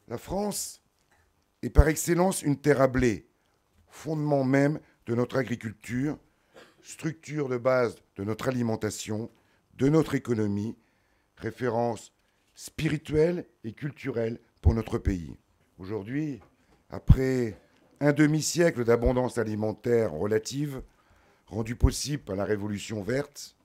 La France est par excellence une terre à blé, fondement même de notre agriculture, structure de base de notre alimentation, de notre économie, référence spirituelle et culturelle pour notre pays. Aujourd'hui, après un demi-siècle d'abondance alimentaire relative, rendue possible par la Révolution verte,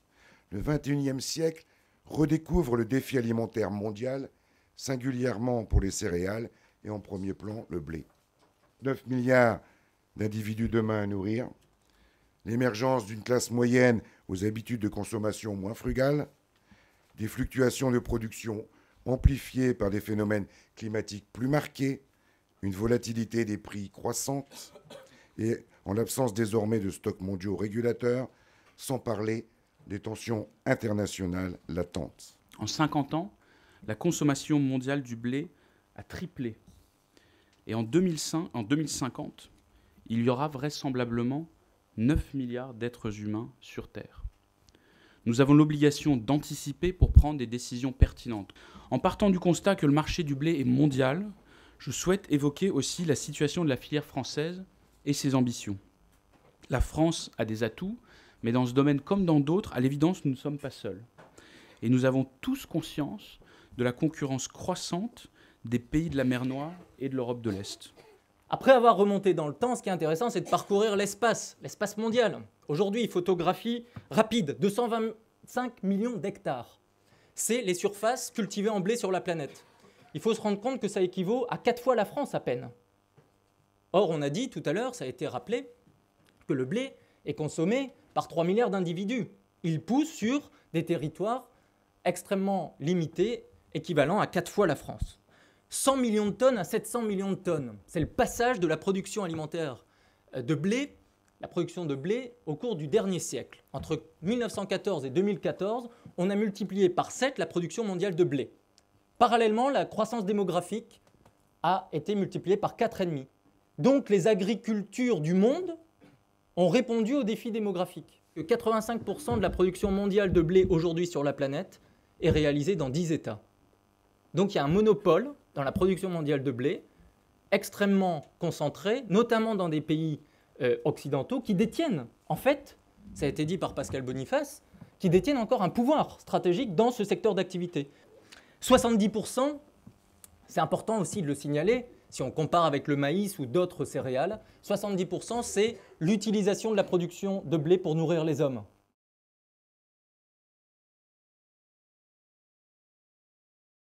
le XXIe siècle redécouvre le défi alimentaire mondial, singulièrement pour les céréales et en premier plan le blé. 9 milliards d'individus demain à nourrir, l'émergence d'une classe moyenne aux habitudes de consommation moins frugales, des fluctuations de production amplifiées par des phénomènes climatiques plus marqués, une volatilité des prix croissante et en l'absence désormais de stocks mondiaux régulateurs, sans parler des tensions internationales latentes. En 50 ans, la consommation mondiale du blé a triplé. Et en 2050, il y aura vraisemblablement 9 milliards d'êtres humains sur Terre. Nous avons l'obligation d'anticiper pour prendre des décisions pertinentes. En partant du constat que le marché du blé est mondial, je souhaite évoquer aussi la situation de la filière française et ses ambitions. La France a des atouts, mais dans ce domaine comme dans d'autres, à l'évidence, nous ne sommes pas seuls. Et nous avons tous conscience de la concurrence croissante des pays de la mer Noire et de l'Europe de l'Est. Après avoir remonté dans le temps, ce qui est intéressant, c'est de parcourir l'espace mondial. Aujourd'hui, photographie rapide, 225 millions d'hectares. C'est les surfaces cultivées en blé sur la planète. Il faut se rendre compte que ça équivaut à 4 fois la France à peine. Or, on a dit tout à l'heure, ça a été rappelé, que le blé est consommé par 3 milliards d'individus. Il pousse sur des territoires extrêmement limités, équivalent à 4 fois la France. 100 millions de tonnes à 700 millions de tonnes. C'est le passage de la production alimentaire de blé, la production de blé au cours du dernier siècle. Entre 1914 et 2014, on a multiplié par 7 la production mondiale de blé. Parallèlement, la croissance démographique a été multipliée par 4,5. Donc les agricultures du monde ont répondu aux défis démographiques. 85% de la production mondiale de blé aujourd'hui sur la planète est réalisée dans 10 États. Donc il y a un monopole dans la production mondiale de blé, extrêmement concentré, notamment dans des pays occidentaux qui détiennent, en fait, ça a été dit par Pascal Boniface, qui détiennent encore un pouvoir stratégique dans ce secteur d'activité. 70%, c'est important aussi de le signaler, si on compare avec le maïs ou d'autres céréales, 70% c'est l'utilisation de la production de blé pour nourrir les hommes.